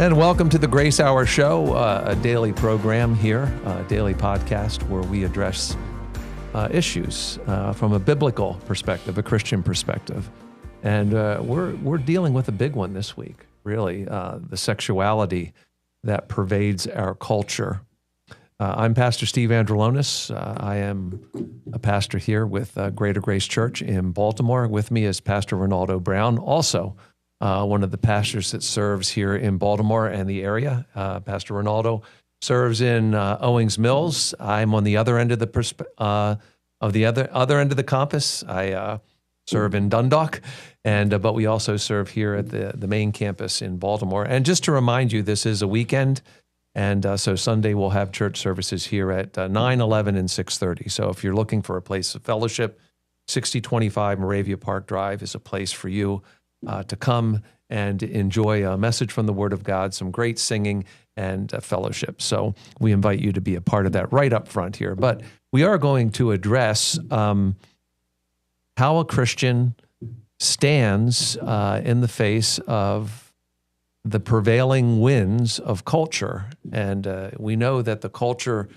And welcome to the Grace Hour Show, a daily program here, a daily podcast where we address issues from a biblical perspective, a Christian perspective. And we're dealing with a big one this week, really, the sexuality that pervades our culture. I'm Pastor Steve Andrulonis. I am a pastor here with Greater Grace Church in Baltimore. With me is Pastor Renaldo Brown, also one of the pastors that serves here in Baltimore and the area. Pastor Renaldo serves in Owings Mills. I'm on the other end of the other end of the compass. I serve in Dundalk, but we also serve here at the main campus in Baltimore. And just to remind you, this is a weekend, and so Sunday we'll have church services here at 9, 11, and 6:30. So if you're looking for a place of fellowship, 6025 Moravia Park Drive is a place for you to come and enjoy a message from the Word of God, some great singing and fellowship. So we invite you to be a part of that right up front here. But we are going to address how a Christian stands in the face of the prevailing winds of culture. And we know that the culture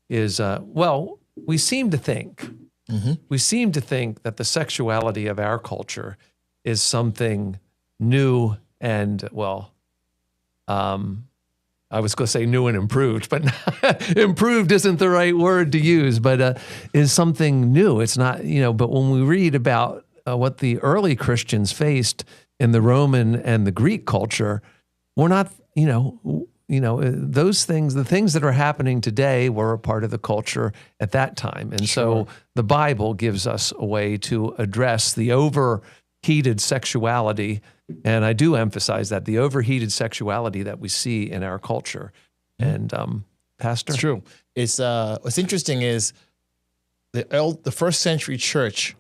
is, we seem to think that the sexuality of our culture is something new and, I was going to say new and improved, but improved isn't the right word to use, but is something new. It's not, but when we read about what the early Christians faced in the Roman and the Greek culture, we're not, those things, the things that are happening today were a part of the culture at that time. And so the Bible gives us a way to address the overheated sexuality. And I do emphasize that, the overheated sexuality that we see in our culture. And Pastor? It's true. It's what's interesting is the first century church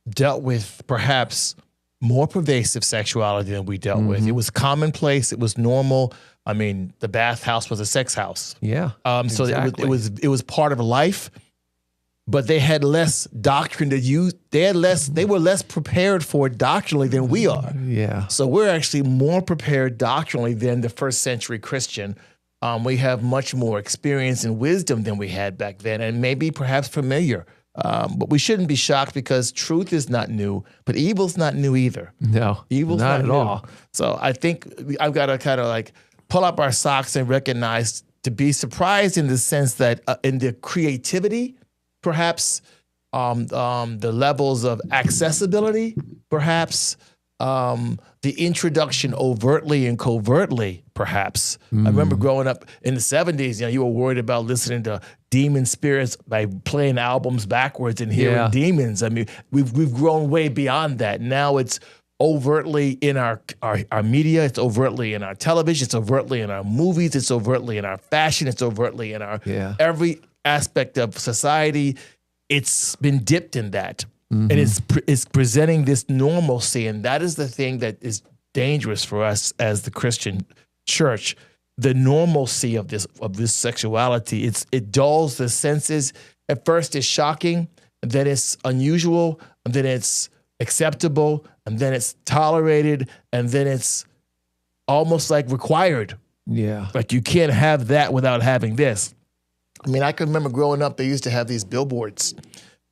dealt with perhaps more pervasive sexuality than we dealt with. It was commonplace. It was normal. I mean, the bathhouse was a sex house. Yeah. So exactly. it was part of life. But they had less doctrine to use. They were less prepared for it doctrinally than we are. Yeah. So we're actually more prepared doctrinally than the first century Christian. We have much more experience and wisdom than we had back then, and maybe perhaps familiar. But we shouldn't be shocked, because truth is not new, but evil's not new either. No, evil's not at new. all. So I think I've got to kind of pull up our socks and recognize, to be surprised in the sense that in the creativity, perhaps the levels of accessibility, perhaps the introduction overtly and covertly, perhaps. I remember growing up in the 70s, you were worried about listening to demon spirits by playing albums backwards and hearing demons. I mean, we've grown way beyond that. Now it's overtly in our media, it's overtly in our television, it's overtly in our movies, it's overtly in our fashion, it's overtly in our every aspect of society. It's been dipped in that. And it's presenting this normalcy, and that is the thing that is dangerous for us as the Christian church. The normalcy of this sexuality, it dulls the senses. At first it's shocking, and then it's unusual, and then it's acceptable, and then it's tolerated, and then it's almost like required. Yeah. Like you can't have that without having this. I mean, I can remember growing up, they used to have these billboards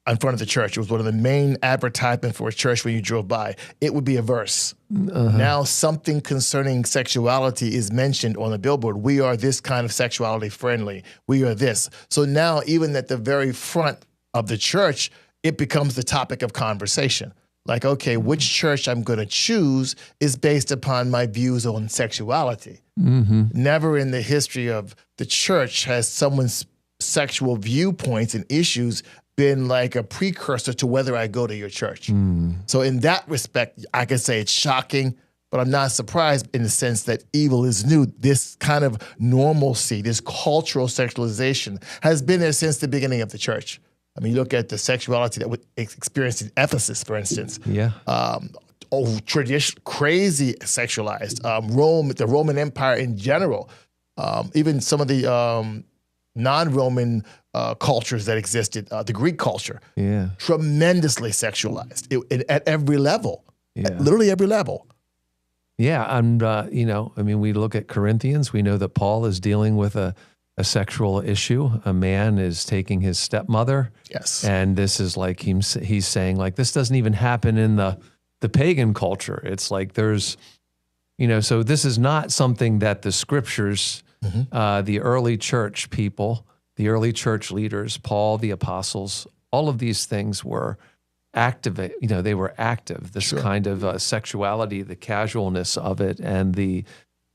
in front of the church. It was one of the main advertisements for a church when you drove by. It would be a verse. Now something concerning sexuality is mentioned on the billboard. We are this kind of sexuality friendly. We are this. So now even at the very front of the church, it becomes the topic of conversation. Like, okay, which church I'm going to choose is based upon my views on sexuality. Never in the history of the church has someone's sexual viewpoints and issues been like a precursor to whether I go to your church. So in that respect, I can say it's shocking, but I'm not surprised in the sense that evil is new. This kind of normalcy, this cultural sexualization has been there since the beginning of the church. I mean, you look at the sexuality that was experienced in Ephesus, for instance. Yeah. Crazy sexualized. Rome, the Roman Empire in general, even some of the non-Roman cultures that existed, the Greek culture, tremendously sexualized at every level, literally every level. Yeah, and we look at Corinthians. We know that Paul is dealing with a sexual issue. A man is taking his stepmother. Yes. And this is like he's saying, like, this doesn't even happen in the pagan culture. It's like there's, so this is not something that the scriptures, the early church people, the early church leaders, Paul, the apostles, all of these things were active. They were active. This kind of sexuality, the casualness of it, and the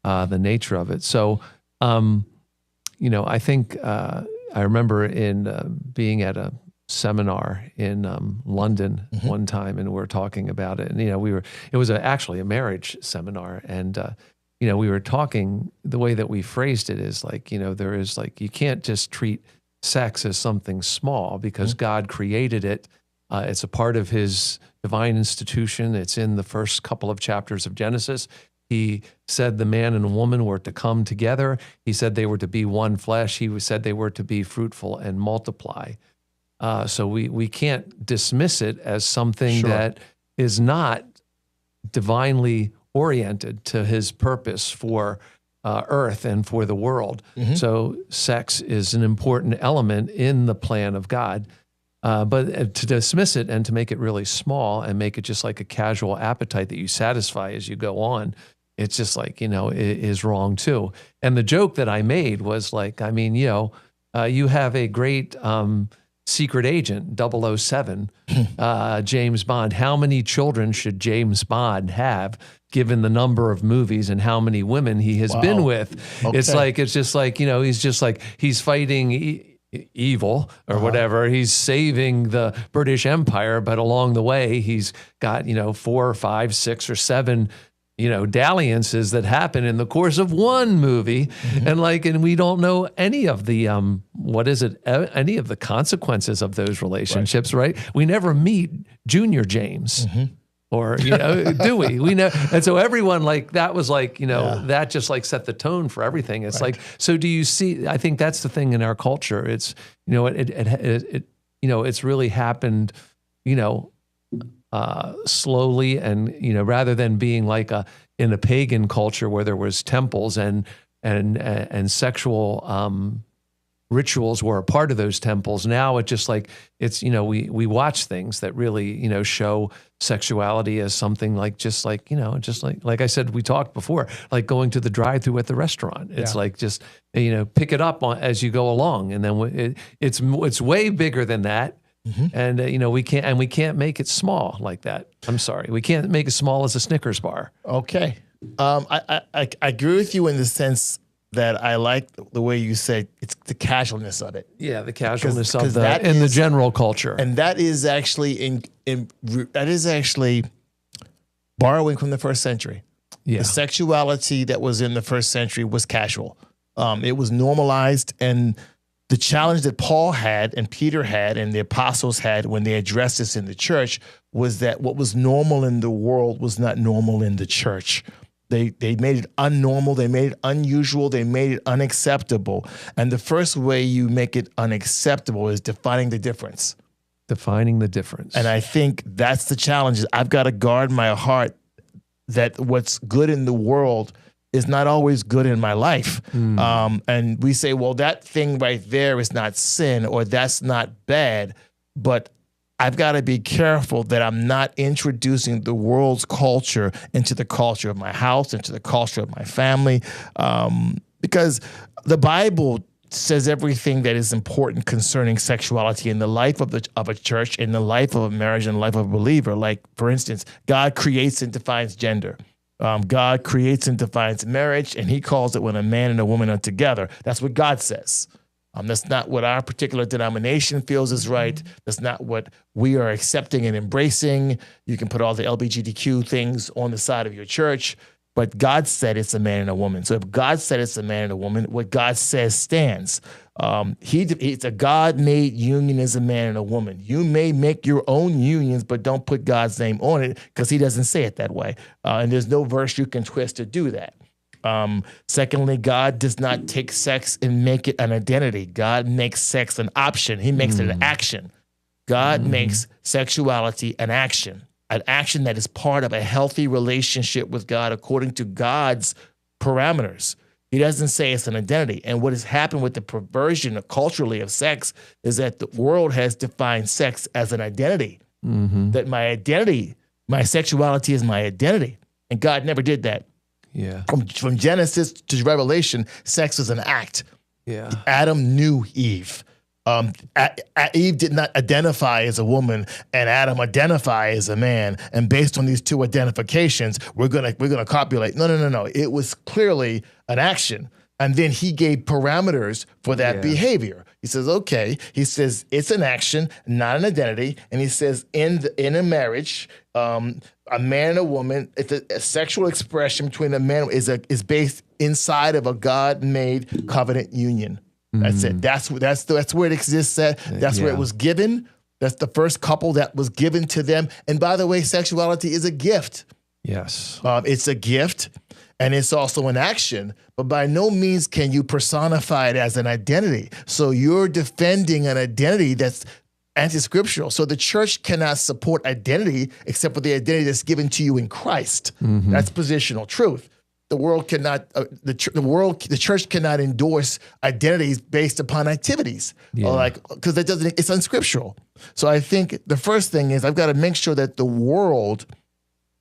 nature of it. So, I think I remember in being at a seminar in London one time, and we were talking about it. And it was actually a marriage seminar, and we were talking. The way that we phrased it is like, there is like, you can't just treat sex as something small because God created it. It's a part of His divine institution. It's in the first couple of chapters of Genesis. He said the man and woman were to come together. He said they were to be one flesh. He said they were to be fruitful and multiply. So we can't dismiss it as something that is not divinely oriented to His purpose for earth and for the world. So sex is an important element in the plan of God. But to dismiss it and to make it really small and make it just like a casual appetite that you satisfy as you go on, it's just like, it is wrong too. And the joke that I made was like, you have a great secret agent, 007, James Bond. How many children should James Bond have, given the number of movies and how many women he has been with? Okay. It's just like, he's fighting evil or whatever. He's saving the British Empire, but along the way, he's got, 4 or 5, 6 or 7, dalliances that happen in the course of one movie. And we don't know any of the, any of the consequences of those relationships, right? We never meet Junior James. Or, do we? We know. And so everyone that was that just set the tone for everything. It's so do you see, I think that's the thing in our culture. It's, it's really happened, slowly, and, rather than being in a pagan culture where there was temples and sexual, rituals were a part of those temples. Now it's just we watch things that really, show sexuality as something like I said, we talked before, like going to the drive-thru at the restaurant. It's just, pick it up as you go along. And then it's way bigger than that. And, we can't make it small like that. I'm sorry. We can't make it small as a Snickers bar. Okay. I agree with you in the sense that I like the way you said it's the casualness of it. Yeah, the casualness of that in the general culture, and that is actually borrowing from the first century. Yeah, the sexuality that was in the first century was casual. It was normalized, and the challenge that Paul had, and Peter had, and the apostles had when they addressed this in the church was that what was normal in the world was not normal in the church. They made it unnormal, they made it unusual, they made it unacceptable. And the first way you make it unacceptable is defining the difference. Defining the difference. And I think that's the challenge. I've got to guard my heart that what's good in the world is not always good in my life. And we say, well, that thing right there is not sin, or that's not bad, but I've got to be careful that I'm not introducing the world's culture into the culture of my house, into the culture of my family, because the Bible says everything that is important concerning sexuality in the life of a church, in the life of a marriage, in the life of a believer. Like, for instance, God creates and defines gender. God creates and defines marriage, and He calls it when a man and a woman are together. That's what God says. That's not what our particular denomination feels is right. That's not what we are accepting and embracing. You can put all the LGBTQ things on the side of your church, but God said it's a man and a woman. So if God said it's a man and a woman, what God says stands. It's a God-made union as a man and a woman. You may make your own unions, but don't put God's name on it because He doesn't say it that way. And there's no verse you can twist to do that. Secondly, God does not take sex and make it an identity. God makes sex an option. He makes it an action. God makes sexuality an action. an action that is part of a healthy relationship with God according to God's parameters. He doesn't say it's an identity. And what has happened with the perversion culturally of sex is that the world has defined sex as an identity. That my identity, my sexuality is my identity. And God never did that. Yeah. From Genesis to Revelation, sex is an act. Yeah. Adam knew Eve. Eve did not identify as a woman, and Adam identify as a man. And based on these two identifications, we're gonna copulate. No. It was clearly an action. And then he gave parameters for that behavior. He says, okay. He says it's an action, not an identity. And he says in a marriage, a man and a woman, it's a sexual expression between a man is based inside of a God-made covenant union. That's it. That's where it exists at. That's where it was given. That's the first couple that was given to them. And by the way, sexuality is a gift. Yes. It's a gift. And it's also an action, but by no means can you personify it as an identity. So you're defending an identity that's anti-scriptural. So the church cannot support identity except for the identity that's given to you in Christ. That's positional truth. The world cannot, the church cannot endorse identities based upon activities, because it's unscriptural. So I think the first thing is I've got to make sure that the world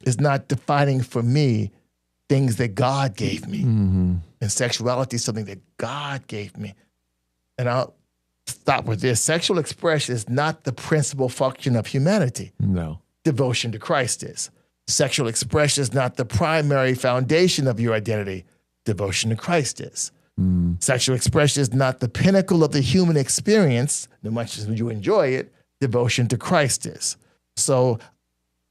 is not defining for me things that God gave me. And sexuality is something that God gave me. And I'll stop with this. Sexual expression is not the principal function of humanity. No. Devotion to Christ is. Sexual expression is not the primary foundation of your identity. Devotion to Christ is. Sexual expression is not the pinnacle of the human experience, no much as you enjoy it. Devotion to Christ is. So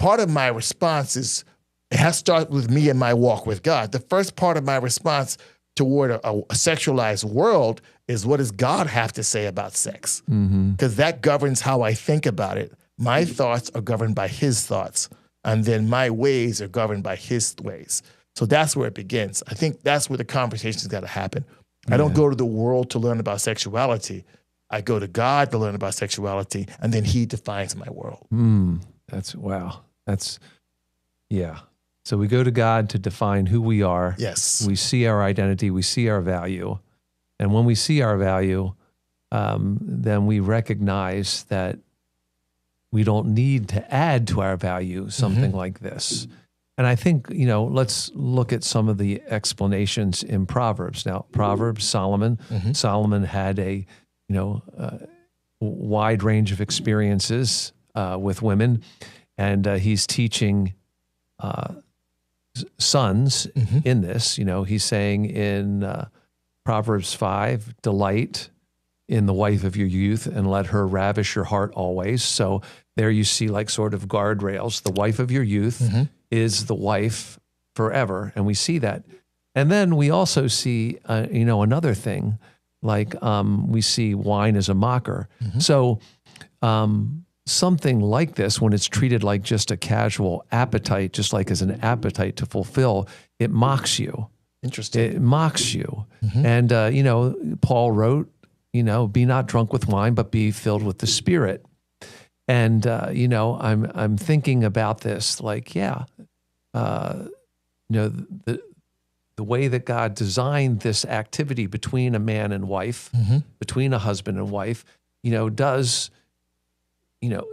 part of my response is, it has to start with me and my walk with God. The first part of my response toward a sexualized world is, what does God have to say about sex? Because that governs how I think about it. My thoughts are governed by his thoughts, and then my ways are governed by his ways. So that's where it begins. I think that's where the conversation's got to happen. I don't go to the world to learn about sexuality. I go to God to learn about sexuality, and then he defines my world. Yeah. So we go to God to define who we are. Yes. We see our identity. We see our value. And when we see our value, then we recognize that we don't need to add to our value something like this. And I think, let's look at some of the explanations in Proverbs. Now, Proverbs, Solomon had a wide range of experiences with women, and he's teaching sons in this. He's saying in Proverbs 5, delight in the wife of your youth and let her ravish your heart always. So there you see like sort of guardrails. The wife of your youth is the wife forever. And we see that. And then we also see, another thing, like we see wine as a mocker. So something like this, when it's treated like just a casual appetite, just like as an appetite to fulfill, it mocks you. Interesting. It mocks you. And, Paul wrote, be not drunk with wine, but be filled with the Spirit. And, I'm thinking about this, like, the way that God designed this activity between a man and wife, between a husband and wife,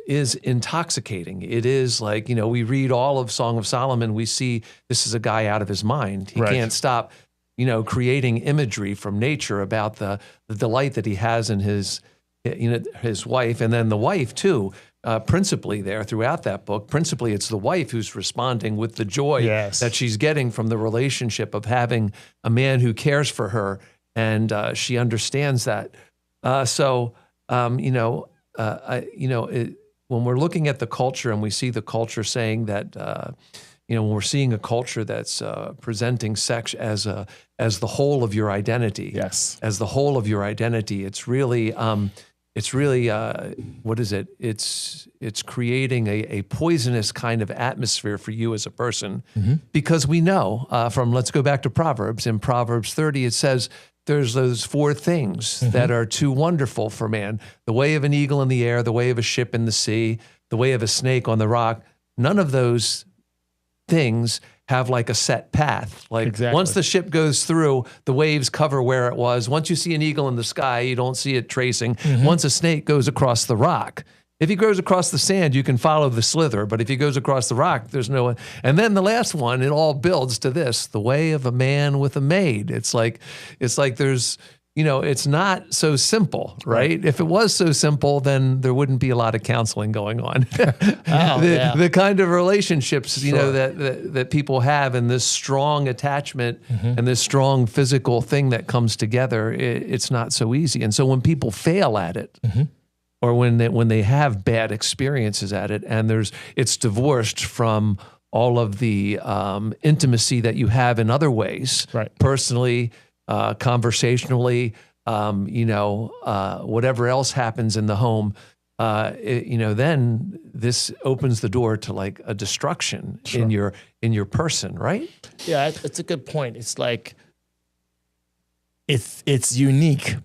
is intoxicating. It is like, we read all of Song of Solomon, we see this is a guy out of his mind. He can't stop, creating imagery from nature about the delight that he has in his wife. And then the wife too, principally there throughout that book, principally it's the wife who's responding with the joy that she's getting from the relationship of having a man who cares for her. And she understands that. When we're looking at the culture and we see the culture saying that, when we're seeing a culture that's presenting sex as the whole of your identity, as the whole of your identity, it's really what is it? It's creating a poisonous kind of atmosphere for you as a person, because we know let's go back to Proverbs. In Proverbs 30, it says, there's those four things that are too wonderful for man: the way of an eagle in the air, the way of a ship in the sea, the way of a snake on the rock. none of those things have like a set path. Like Exactly. once the ship goes through, the waves cover where it was. Once you see an eagle in the sky, you don't see it tracing. Once a snake goes across the rock, if he goes across the sand, you can follow the slither. But if he goes across the rock, there's no. And then the last one, it all builds to this: the way of a man with a maid. It's like there's, it's not so simple, right? If it was so simple, then there wouldn't be a lot of counseling going on. The kind of relationships, that people have, and this strong attachment and this strong physical thing that comes together, it's not so easy. And so when people fail at it, or when they have bad experiences at it, and it's divorced from all of the intimacy that you have in other ways, right, personally, conversationally, whatever else happens in the home, then this opens the door to like a destruction in your person, right? Yeah, it's a good point. It's like it's unique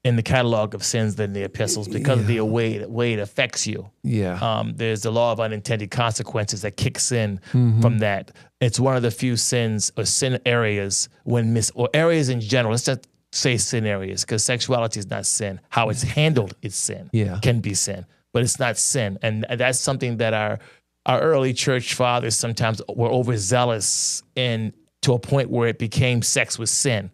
in the catalog of sins than the epistles because of the way it affects you. Yeah. There's the law of unintended consequences that kicks in from that. It's one of the few sins or sin areas or areas in general. Let's just say sin areas, because sexuality is not sin. How it's handled is sin. Yeah. Can be sin, but it's not sin. And that's something that our early church fathers sometimes were overzealous to a point where it became sex was sin.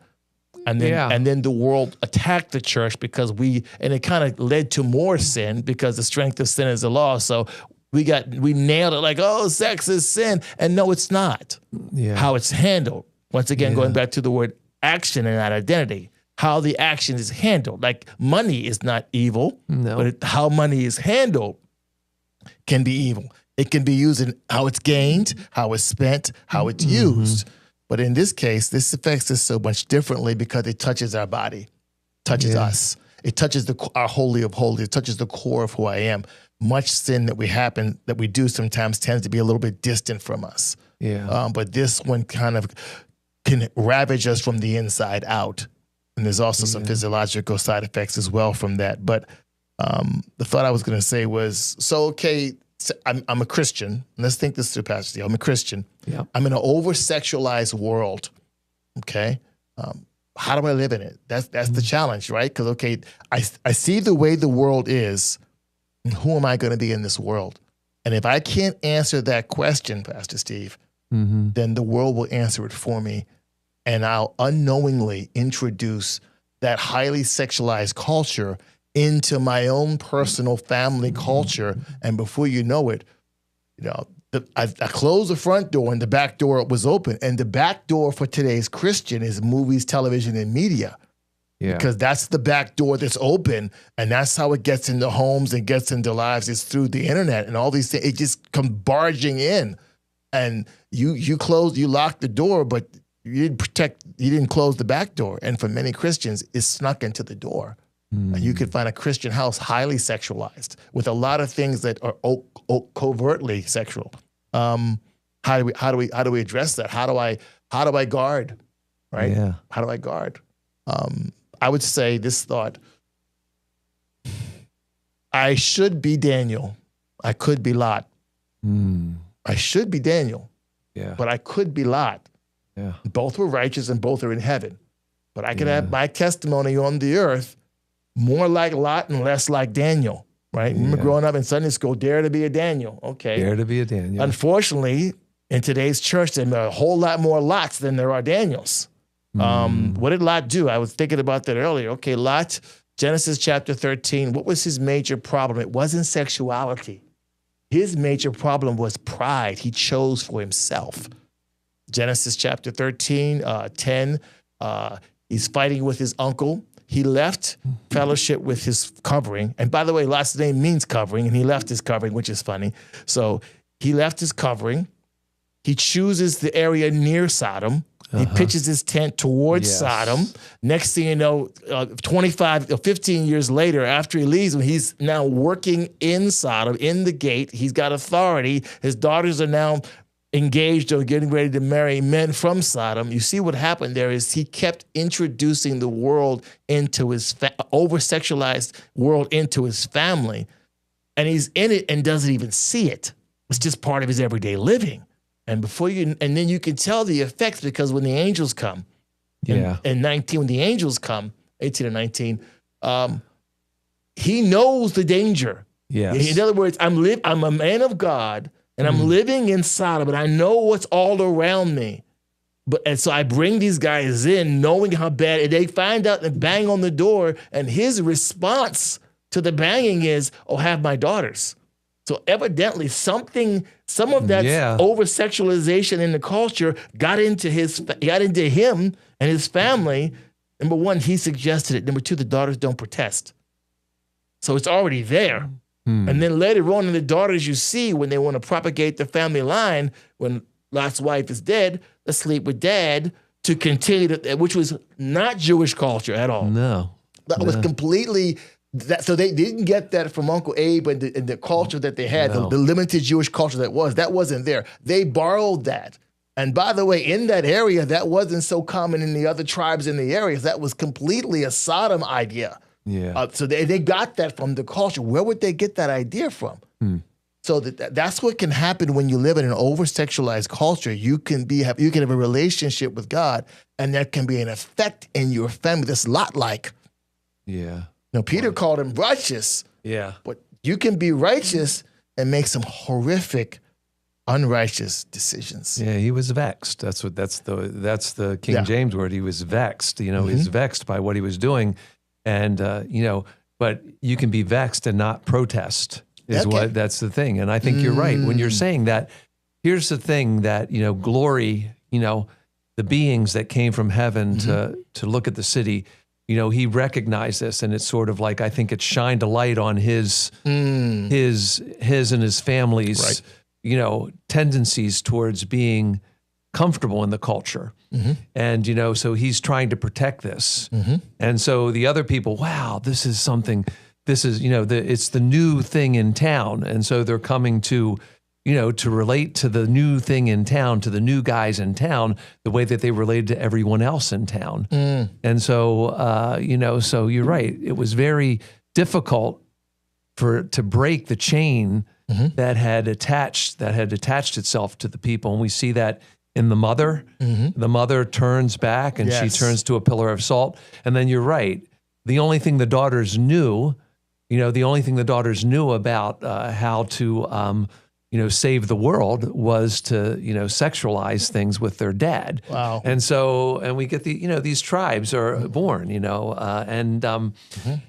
And then the world attacked the church and it kind of led to more sin because the strength of sin is the law. So we nailed it like, oh, sex is sin. And no, it's not. Yeah. How it's handled. Once again, going back to the word action and not identity, how the action is handled. Like money is not evil, but how money is handled can be evil. It can be used in how it's gained, how it's spent, how it's used. But in this case, this affects us so much differently because it touches our body, touches us. It touches our holy of holies. It touches the core of who I am. Much sin that we do sometimes tends to be a little bit distant from us. Yeah. But this one kind of can ravage us from the inside out. And there's also some physiological side effects as well from that. But the thought I was going to say was, so I'm a Christian. Let's think this through, Pastor Steve. I'm a Christian. Yeah. I'm in an over-sexualized world. Okay. How do I live in it? That's the challenge, right? Because, I see the way the world is. And who am I going to be in this world? And if I can't answer that question, Pastor Steve, then the world will answer it for me. And I'll unknowingly introduce that highly sexualized culture into my own personal family culture. And before you know it, I closed the front door and the back door was open. And the back door for today's Christian is movies, television, and media. Yeah. Because that's the back door that's open, and that's how it gets into homes and gets into lives. It's through the internet and all these things. It just comes barging in, and you locked the door, but you didn't close the back door. And for many Christians, it's snuck into the door. And you could find a Christian house highly sexualized with a lot of things that are covertly sexual. How do we address that? How do I guard? Right? Yeah. How do I guard? I would say this thought: I should be Daniel. I could be Lot. I should be Daniel. Yeah. But I could be Lot. Yeah. Both were righteous and both are in heaven. But I could have my testimony on the earth more like Lot and less like Daniel, right? Remember growing up in Sunday school, dare to be a Daniel. Okay. Dare to be a Daniel. Unfortunately, in today's church, there are a whole lot more Lots than there are Daniels. What did Lot do? I was thinking about that earlier. Okay, Lot, Genesis chapter 13, what was his major problem? It wasn't sexuality. His major problem was pride. He chose for himself. Genesis chapter 13, 10, he's fighting with his uncle. He left fellowship with his covering. And by the way, Lot's name means covering, and he left his covering, which is funny. So he left his covering. He chooses the area near Sodom. He pitches his tent towards Sodom. Next thing you know, 25 or 15 years later, after he leaves, when he's now working in Sodom, in the gate, he's got authority. His daughters are now engaged or getting ready to marry men from Sodom. You see what happened there is he kept introducing the world into his over-sexualized world into his family. And he's in it and doesn't even see it. it's just part of his everyday living. And then you can tell the effects, because when the angels come, and 19, when the angels come, 18 and 19, he knows the danger. Yes. In other words, I'm a man of God, and I'm living in Sodom, but I know what's all around me. And so I bring these guys in knowing how bad, and they find out and bang on the door, and his response to the banging is, "Oh, have my daughters." So evidently some of that over-sexualization in the culture got into him and his family. Number one, he suggested it. Number two, the daughters don't protest. So it's already there. And then later on in the daughters, you see when they want to propagate the family line, when Lot's wife is dead, let's sleep with dad to continue which was not Jewish culture at all. No. That was completely, so they didn't get that from Uncle Abe and the culture that they had, the limited Jewish culture that wasn't there. They borrowed that. And by the way, in that area, that wasn't so common in the other tribes in the area. That was completely a Sodom idea. Yeah. So they got that from the culture. Where would they get that idea from? So that's what can happen when you live in an over-sexualized culture. You can have a relationship with God, and there can be an effect in your family that's Lot-like. Yeah. Now, Peter called him righteous. Yeah. But you can be righteous and make some horrific, unrighteous decisions. Yeah, he was vexed. That's the King James word. He was vexed. He was vexed by what he was doing. And, but you can be vexed and not protest that's the thing. And I think you're right. When you're saying that, here's the thing that, glory, the beings that came from heaven to look at the city, he recognized this, and it's sort of like, I think it shined a light on his and his family's, tendencies towards being comfortable in the culture. And, so he's trying to protect this. And so the other people, wow, this is, it's the new thing in town. And so they're coming to, to relate to the new thing in town, to the new guys in town, the way that they related to everyone else in town. And so, so you're right. It was very difficult to break the chain that had attached itself to the people. And we see that in the mother. The mother turns back, and she turns to a pillar of salt. And then you're right. The only thing the daughters knew, about how to, save the world was to, sexualize things with their dad. Wow. And so, and we get these tribes are born,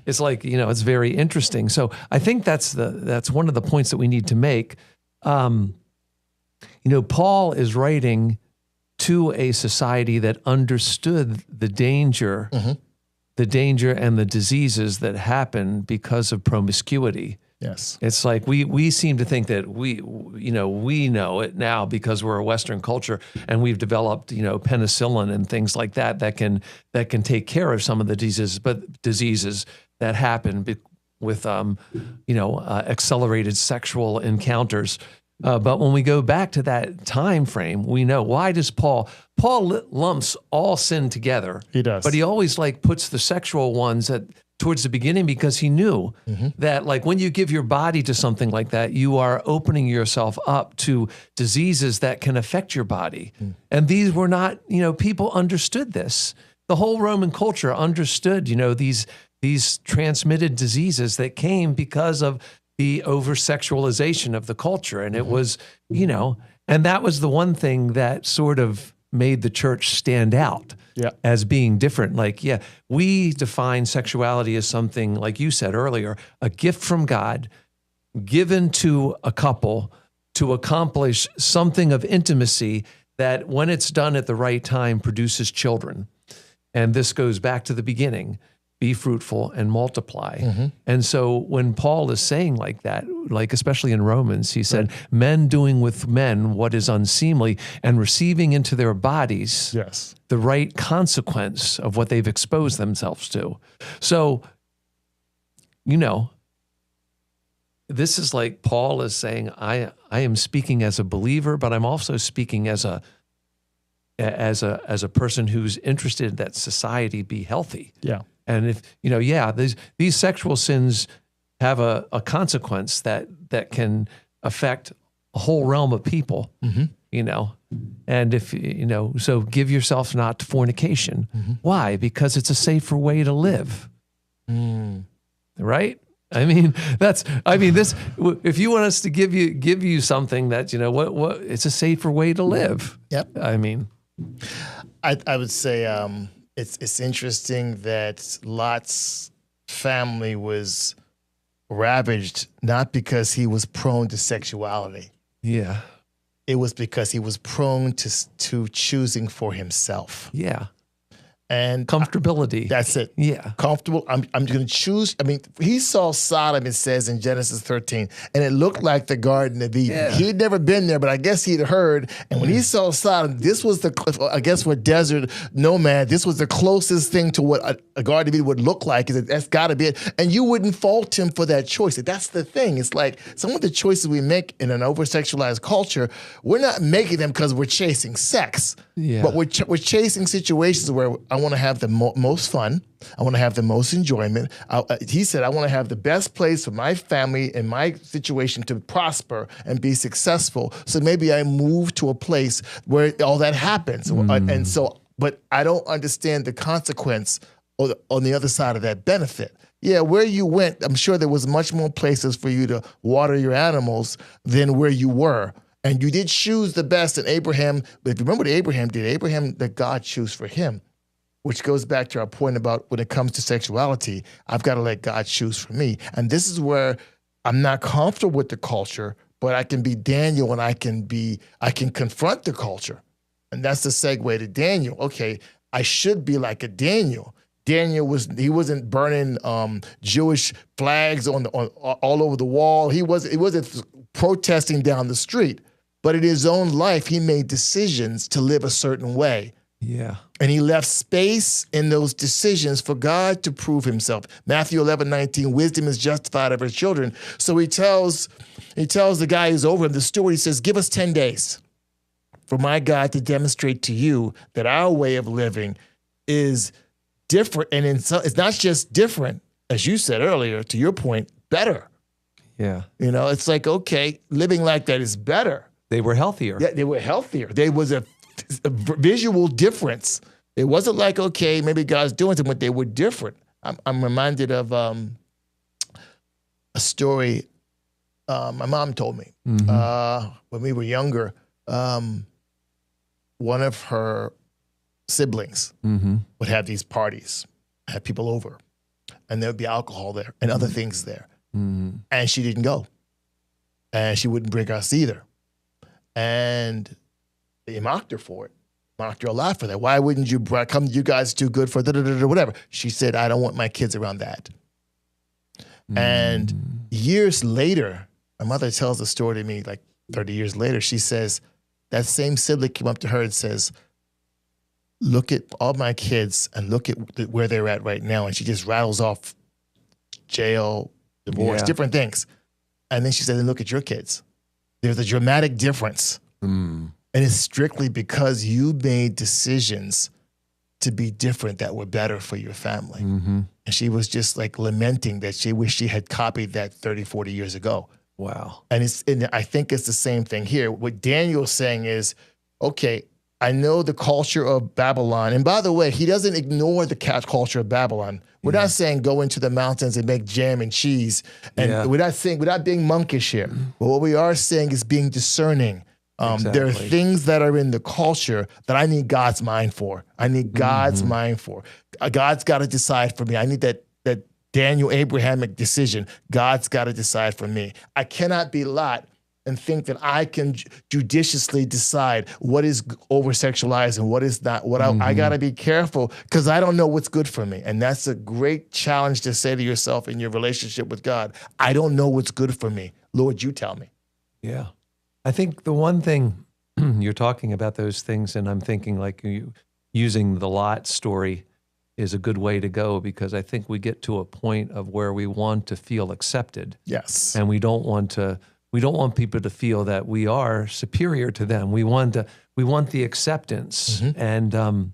it's like, it's very interesting. So I think that's one of the points that we need to make. Paul is writing to a society that understood the danger and the diseases that happen because of promiscuity. Yes. It's like we seem to think that we know it now because we're a Western culture, and we've developed, penicillin and things like that can take care of some of the diseases that happen with accelerated sexual encounters. But when we go back to that time frame, we know, why does Paul lumps all sin together? He does. But he always puts the sexual ones towards the beginning, because he knew that when you give your body to something like that, you are opening yourself up to diseases that can affect your body. And these were not, people understood this. The whole Roman culture understood, these transmitted diseases that came because of the over-sexualization of the culture. And it was, and that was the one thing that sort of made the church stand out as being different. We define sexuality as something, like you said earlier, a gift from God given to a couple to accomplish something of intimacy that, when it's done at the right time, produces children. And this goes back to the beginning. Be fruitful and multiply. And so when Paul is saying like that, especially in Romans, he said, men doing with men what is unseemly and receiving into their bodies the right consequence of what they've exposed themselves to. So, this is like Paul is saying, I am speaking as a believer, but I'm also speaking as a person who's interested that society be healthy. Yeah. And if, these sexual sins have a consequence that can affect a whole realm of people, you know. And if, you know, so give yourself not to fornication. Why? Because it's a safer way to live. Right? I mean, this, if you want us to give you something that, you know, what it's a safer way to live. Yep. I mean, I would say it's interesting that Lot's family was ravaged not because he was prone to sexuality. yeah. It was because he was prone to choosing for himself. Yeah. And Comfortability. that's it. Yeah. Comfortable. I'm going to choose. I mean, he saw Sodom, it says in Genesis 13, and it looked like the Garden of Eden. Yeah. He had never been there, but I guess he'd heard. And when he saw Sodom, this was I guess what desert nomad, this was the closest thing to what a Garden of Eden would look like. That's got to be it. And you wouldn't fault him for that choice. That's the thing. It's like some of the choices we make in an over-sexualized culture, we're not making them because we're chasing sex. Yeah. But we're chasing situations where I want to have the most fun. I want to have the most enjoyment. He said, I want to have the best place for my family and my situation to prosper and be successful. So maybe I move to a place where all that happens. And so, but I don't understand the consequence on the other side of that benefit. Yeah, where you went, I'm sure there was much more places for you to water your animals than where you were. And you did choose the best. And Abraham, but if you remember what Abraham did, Abraham let God choose for him, which goes back to our point about when it comes to sexuality, I've got to let God choose for me. And this is where I'm not comfortable with the culture, but I can be Daniel and I can confront the culture. And that's the segue to Daniel. Okay, I should be like a Daniel. Daniel wasn't burning Jewish flags on all over the wall. He wasn't protesting down the street. But in his own life, he made decisions to live a certain way. Yeah. And he left space in those decisions for God to prove himself. Matthew 11:19, wisdom is justified of her children. So he tells the guy who's over him, the steward, he says, give us 10 days for my God to demonstrate to you that our way of living is different. And it's not just different, as you said earlier, to your point, better. Yeah. You know, it's like, okay, living like that is better. They were healthier. Yeah, they were healthier. There was a visual difference. It wasn't like, okay, maybe God's doing something, but they were different. I'm reminded of a story my mom told me when we were younger. One of her siblings would have these parties, have people over, and there would be alcohol there and other things there. And she didn't go. And she wouldn't bring us either. And they mocked her for it, mocked her a lot for that. Why wouldn't you come? You guys too good for whatever. She said, I don't want my kids around that. And years later, my mother tells the story to me, like 30 years later, she says, that same sibling came up to her and says, look at all my kids and look at where they're at right now. And she just rattles off jail, divorce, different things. And then she said, and look at your kids. There's a dramatic difference. And it's strictly because you made decisions to be different that were better for your family. And she was just like lamenting that she wished she had copied that 30, 40 years ago. Wow. And I think it's the same thing here. What Daniel's saying is, okay, I know the culture of Babylon. And by the way, he doesn't ignore the culture of Babylon. We're not saying go into the mountains and make jam and cheese. And we're not being monkish here. But what we are saying is being discerning. There are things that are in the culture that I need God's mind for. I need God's mind for. God's got to decide for me. I need that Daniel Abrahamic decision. God's got to decide for me. I cannot be Lot and think that I can judiciously decide what is over-sexualized and what is not. I got to be careful because I don't know what's good for me. And that's a great challenge to say to yourself in your relationship with God. I don't know what's good for me. Lord, you tell me. Yeah. I think the one thing you're talking about those things, and I'm thinking like you using the Lot story is a good way to go because I think we get to a point of where we want to feel accepted. Yes. And we don't want people to feel that we are superior to them. We want the acceptance. And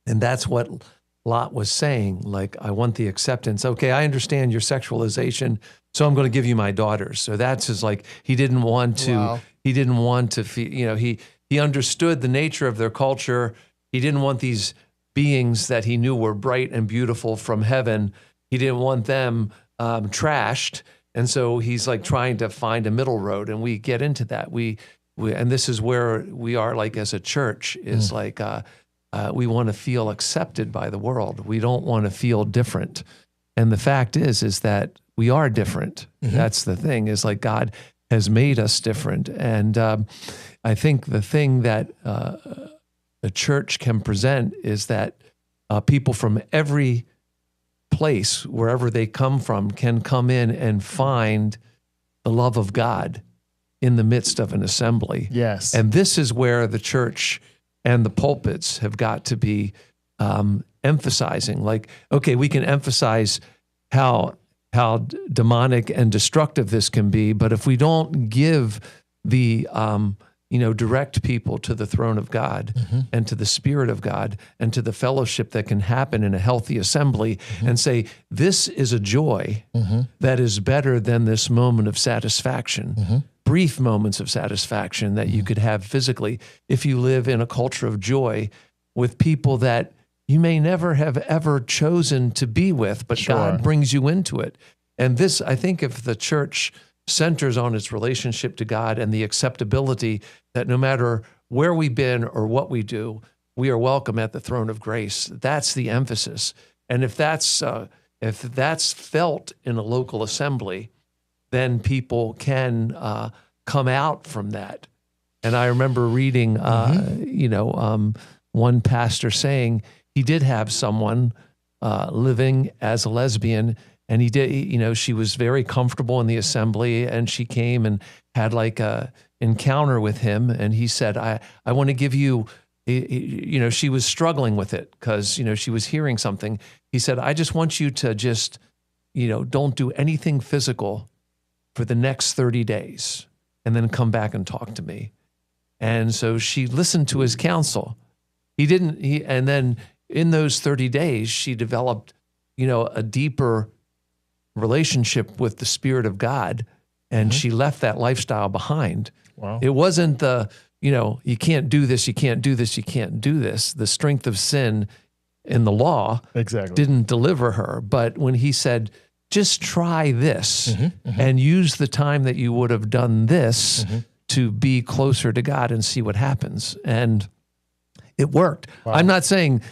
that's what Lot was saying. Like, I want the acceptance. Okay, I understand your sexualization, so I'm going to give you my daughters. So that's his, like, he didn't want to He didn't want to feel, he understood the nature of their culture. He didn't want these beings that he knew were bright and beautiful from heaven. He didn't want them trashed. And so he's like trying to find a middle road. And we get into that. And this is where we are like as a church is like, we want to feel accepted by the world. We don't want to feel different. And the fact is that we are different. That's the thing, is like God has made us different. And I think the thing that the church can present is that people from every place, wherever they come from, can come in and find the love of God in the midst of an assembly. Yes. And this is where the church and the pulpits have got to be emphasizing. Like, okay, we can emphasize how demonic and destructive this can be, but if we don't give the direct people to the throne of God and to the Spirit of God and to the fellowship that can happen in a healthy assembly and say, this is a joy that is better than this moment of satisfaction, brief moments of satisfaction that you could have physically if you live in a culture of joy with people that you may never have ever chosen to be with, but God brings you into it. And this, I think, if the church centers on its relationship to God and the acceptability that no matter where we've been or what we do, we are welcome at the throne of grace. That's the emphasis. And if that's felt in a local assembly, then people can come out from that. And I remember reading, one pastor saying he did have someone living as a lesbian. And he did, she was very comfortable in the assembly, and she came and had like a encounter with him. And he said, I want to give you, she was struggling with it because, she was hearing something. He said, I just want you to just, don't do anything physical for the next 30 days and then come back and talk to me. And so she listened to his counsel. And then in those 30 days, she developed, a deeper relationship with the Spirit of God, and she left that lifestyle behind. Wow. It wasn't you can't do this, you can't do this, you can't do this. The strength of sin in the law didn't deliver her. But when he said, just try this and use the time that you would have done this to be closer to God and see what happens. And it worked. Wow. I'm not saying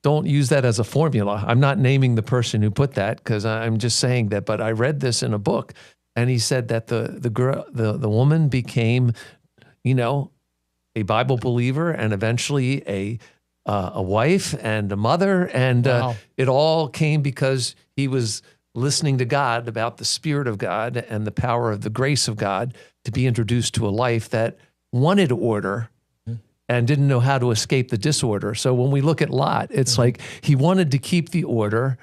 don't use that as a formula. I'm not naming the person who put that because I'm just saying that. But I read this in a book, and he said that the woman became, a Bible believer and eventually a wife and a mother, and it all came because he was listening to God about the Spirit of God and the power of the grace of God to be introduced to a life that wanted order and didn't know how to escape the disorder. So when we look at Lot, it's like he wanted to keep the order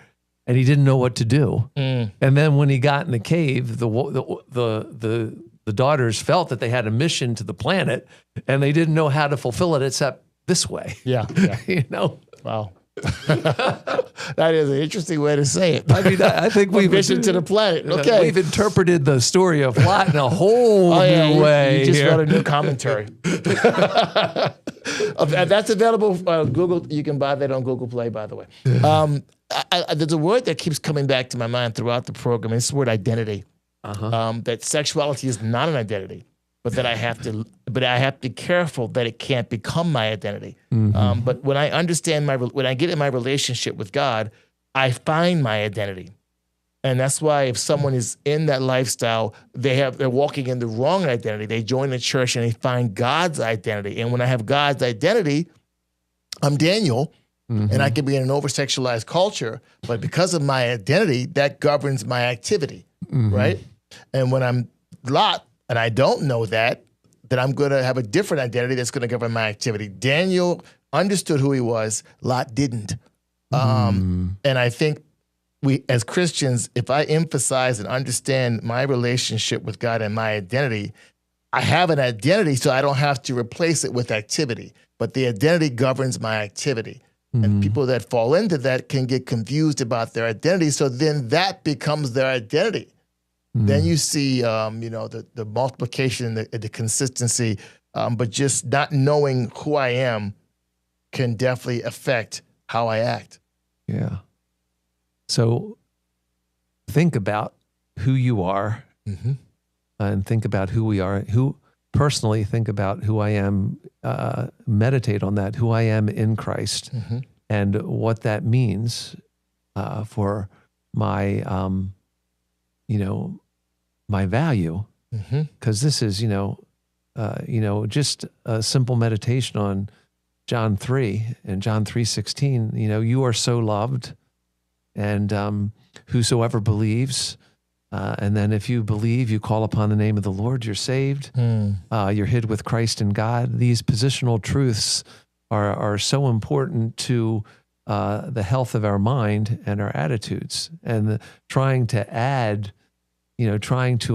and he didn't know what to do. And then when he got in the cave, the daughters felt that they had a mission to the planet and they didn't know how to fulfill it except this way. Yeah. Wow. That is an interesting way to say it. I mean, I think we've mission to the planet. Okay, we've interpreted the story of Lot in a whole new way. You just wrote a new commentary. That's available. Google. You can buy that on Google Play. By the way, there's a word that keeps coming back to my mind throughout the program. It's the word identity. That sexuality is not an identity, but that I have to be careful that it can't become my identity. But when I understand when I get in my relationship with God, I find my identity. And that's why if someone is in that lifestyle, they're walking in the wrong identity. They join the church and they find God's identity. And when I have God's identity, I'm Daniel, and I can be in an over-sexualized culture, but because of my identity, that governs my activity, right? And when I'm Lot, and I don't know that I'm going to have a different identity that's going to govern my activity. Daniel understood who he was. Lot didn't. And I think we, as Christians, if I emphasize and understand my relationship with God and my identity, I have an identity, so I don't have to replace it with activity. But the identity governs my activity. And people that fall into that can get confused about their identity, so then that becomes their identity. Then you see, the multiplication, the consistency, but just not knowing who I am can definitely affect how I act. Yeah. So think about who you are, and think about who we are. Personally, think about who I am. Meditate on that, who I am in Christ, and what that means for my, my value. Because this is, just a simple meditation on John 3 and John 3:16. You are so loved, and whosoever believes. And then if you believe, you call upon the name of the Lord, you're saved. You're hid with Christ in God. These positional truths are so important to the health of our mind and our attitudes. And trying to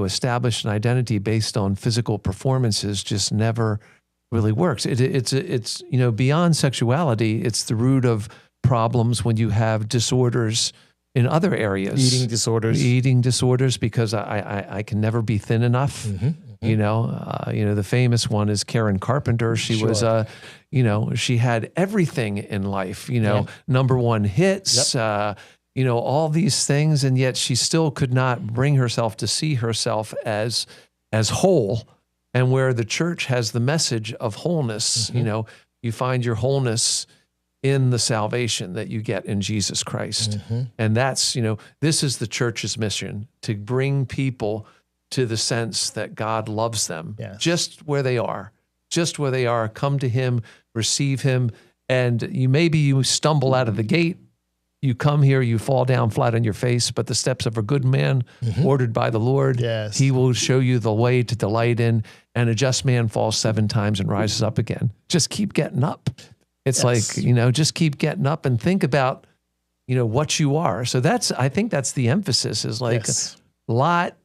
establish an identity based on physical performances just never really works. It's beyond sexuality. It's the root of problems when you have disorders in other areas. Eating disorders, because I can never be thin enough. The famous one is Karen Carpenter. She was, she had everything in life, number one hits, all these things. And yet she still could not bring herself to see herself as whole. And where the church has the message of wholeness, you find your wholeness in the salvation that you get in Jesus Christ. And that's, this is the church's mission, to bring people to the sense that God loves them just where they are, come to him, receive him. And you stumble out of the gate, you come here, you fall down flat on your face, but the steps of a good man ordered by the Lord, he will show you the way to delight in, and a just man falls 7 times and rises up again. Just keep getting up. It's just keep getting up and think about, what you are. So I think that's the emphasis, is Lot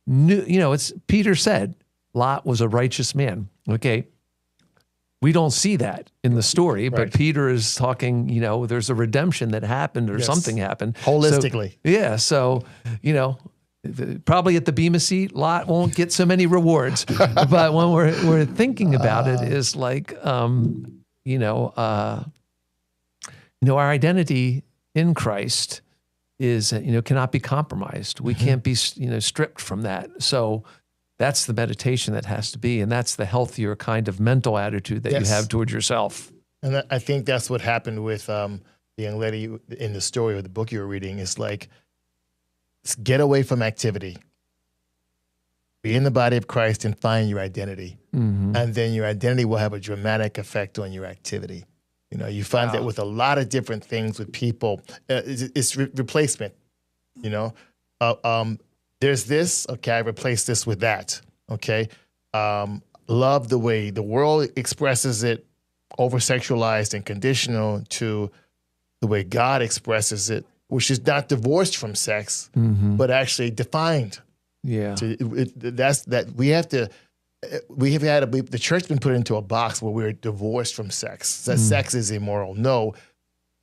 knew, it's Peter said, Lot was a righteous man. Okay. We don't see that in the story, but Peter is talking, there's a redemption that happened or something happened. Holistically. So, probably at the Bema seat, Lot won't get so many rewards. But when we're thinking about it, is our identity in Christ is, cannot be compromised. We can't be, stripped from that. So that's the meditation that has to be, and that's the healthier kind of mental attitude that you have towards yourself. And I think that's what happened with the young lady in the story of the book you were reading. Is get away from activity. Be in the body of Christ and find your identity. And then your identity will have a dramatic effect on your activity. You find that with a lot of different things with people, it's replacement. There's this, okay, I replace this with that, okay? Love the way the world expresses it, over-sexualized and conditional, to the way God expresses it, which is not divorced from sex, but actually defined. Yeah. The church's been put into a box where we're divorced from sex. That sex is immoral. No,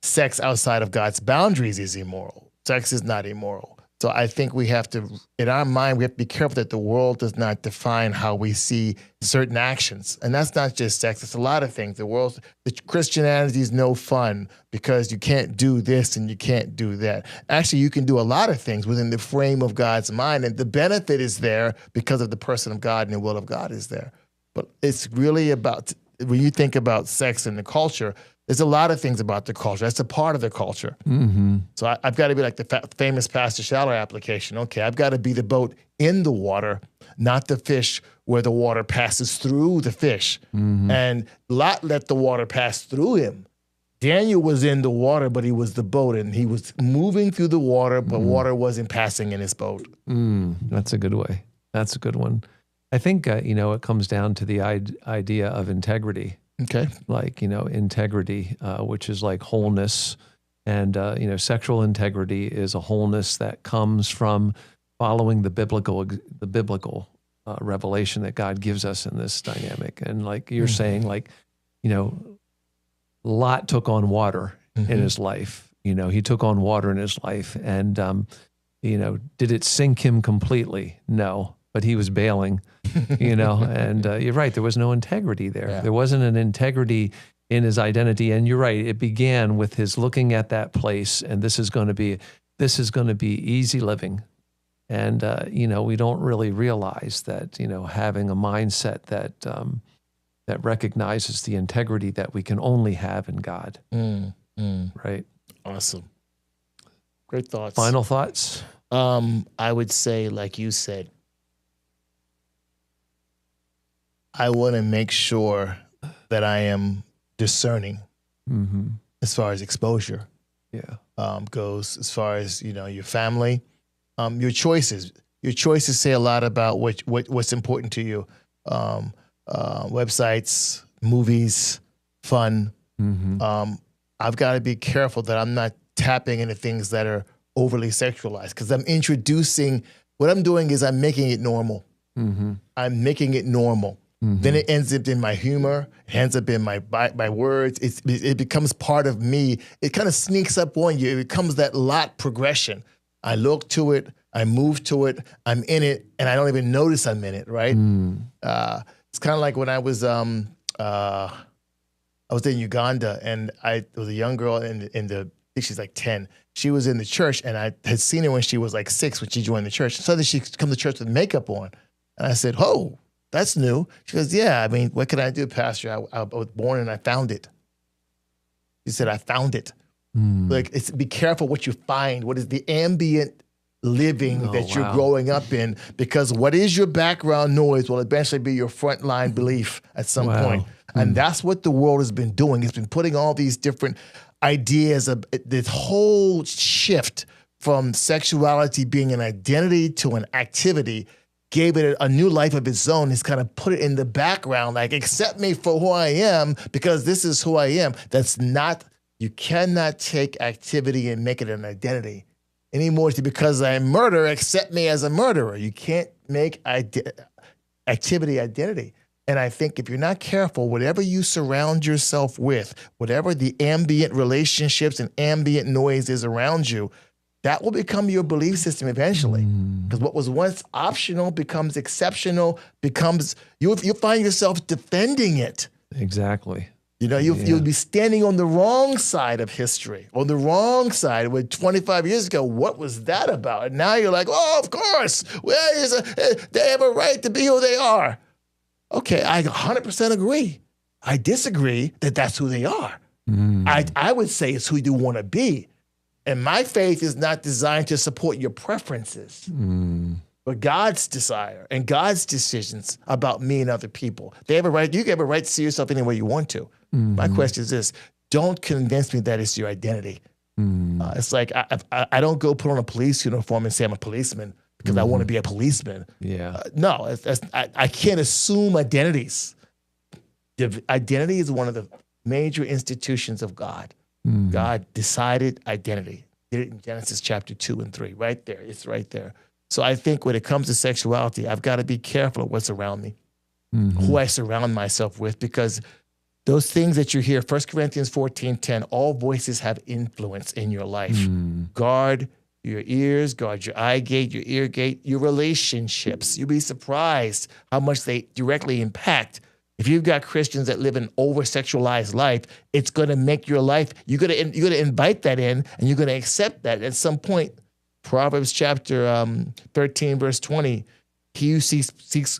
sex outside of God's boundaries is immoral. Sex is not immoral. So I think we have to, in our mind, we have to be careful that the world does not define how we see certain actions. And that's not just sex, it's a lot of things. The Christianity is no fun because you can't do this and you can't do that. Actually, you can do a lot of things within the frame of God's mind, and the benefit is there because of the person of God and the will of God is there. But it's really about, when you think about sex and the culture, there's a lot of things about the culture. That's a part of the culture. So I've got to be like the famous Pastor Schaller application. Okay, I've got to be the boat in the water, not the fish where the water passes through the fish. And Lot let the water pass through him. Daniel was in the water, but he was the boat, and he was moving through the water, but water wasn't passing in his boat. That's a good way. That's a good one. I think, it comes down to the idea of integrity. Okay. Integrity, which is like wholeness. And, sexual integrity is a wholeness that comes from following the biblical revelation that God gives us in this dynamic. And like you're saying, Lot took on water in his life. He took on water in his life. And, did it sink him completely? No, but he was bailing, and you're right. There was no integrity there. Yeah. There wasn't an integrity in his identity. And you're right. It began with his looking at that place, and this is going to be easy living. And, we don't really realize that, having a mindset that recognizes the integrity that we can only have in God. Right. Awesome. Great thoughts. Final thoughts? I would say, like you said, I want to make sure that I am discerning as far as exposure goes, as far as, your family, your choices. Your choices say a lot about what's important to you. Websites, movies, fun. I've got to be careful that I'm not tapping into things that are overly sexualized, because what I'm doing is I'm making it normal. I'm making it normal. Then it ends up in my humor. It ends up in my words. It becomes part of me. It kind of sneaks up on you. It becomes that lot progression. I look to it. I move to it. I'm in it, and I don't even notice I'm in it. Right? It's kind of like when I was in Uganda, and there was a young girl I think she's like 10. She was in the church, and I had seen her when she was like 6 when she joined the church. Suddenly she come to church with makeup on, and I said, "Oh, that's new." She goes, "Yeah, I mean, what can I do, Pastor? I was born and I found it." She said, "I found it." Like, be careful what you find. What is the ambient living that you're growing up in? Because what is your background noise will eventually be your frontline belief at some point. And that's what the world has been doing. It's been putting all these different ideas of this whole shift from sexuality being an identity to an activity, gave it a new life of its own. It's kind of put it in the background, like, accept me for who I am because this is who I am. You cannot take activity and make it an identity anymore. Because I murder, accept me as a murderer. You can't make activity identity. And I think if you're not careful, whatever you surround yourself with, whatever the ambient relationships and ambient noise is around you, that will become your belief system eventually. Because what was once optional becomes exceptional, you'll find yourself defending it. Exactly. You'll be standing on the wrong side of history, on the wrong side. When 25 years ago, what was that about? And now you're like, oh, of course, they have a right to be who they are. Okay, I 100% agree. I disagree that that's who they are. I would say it's who you want to be. And my faith is not designed to support your preferences, but God's desire and God's decisions about me and other people. You have a right to see yourself any way you want to. My question is this: don't convince me that it's your identity. It's like I don't go put on a police uniform and say I'm a policeman because I want to be a policeman. No, I can't assume identities. Identity is one of the major institutions of God. God decided identity. Did it in Genesis chapter 2 and 3. Right there. It's right there. So I think when it comes to sexuality, I've got to be careful of what's around me, who I surround myself with, because those things that you hear, 1 Corinthians 14:10, all voices have influence in your life. Guard your ears, guard your eye gate, your ear gate, your relationships. You'll be surprised how much they directly impact. If you've got Christians that live an over-sexualized life, it's going to make your life, you're going to invite that in, and you're going to accept that at some point. Proverbs chapter 13, verse 20, he who seeks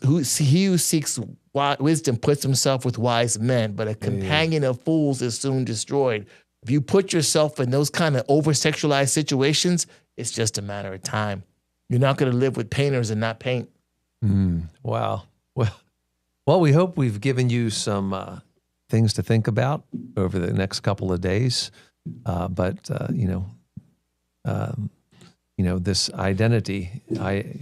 wisdom puts himself with wise men, but a companion of fools is soon destroyed. If you put yourself in those kind of over-sexualized situations, it's just a matter of time. You're not going to live with painters and not paint. Wow. Well, we hope we've given you some things to think about over the next couple of days. This identity,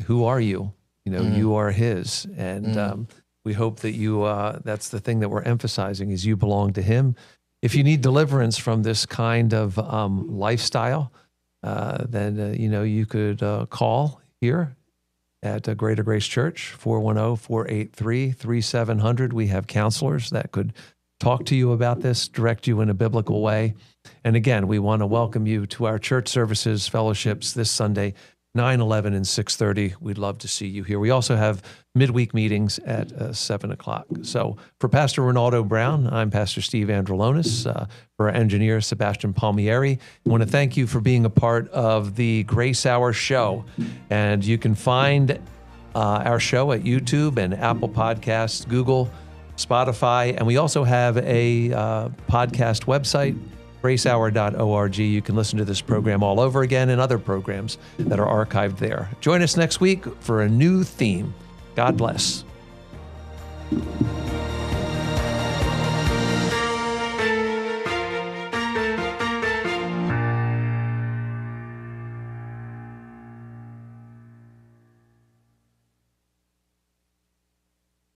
who are you? You are his. And we hope that that's the thing that we're emphasizing, is you belong to him. If you need deliverance from this kind of lifestyle, then you could call here at Greater Grace Church, 410-483-3700. We have counselors that could talk to you about this, direct you in a biblical way. And again, we want to welcome you to our church services, fellowships this Sunday, 9, 11, and 6:30. We'd love to see you here. We also have midweek meetings at 7 o'clock. So for Pastor Renaldo Brown, I'm Pastor Steve Andrulonis. For our engineer, Sebastian Palmieri, I want to thank you for being a part of the Grace Hour show. And you can find our show at YouTube and Apple Podcasts, Google, Spotify, and we also have a podcast website, gracehour.org. You can listen to this program all over again and other programs that are archived there. Join us next week for a new theme. God bless.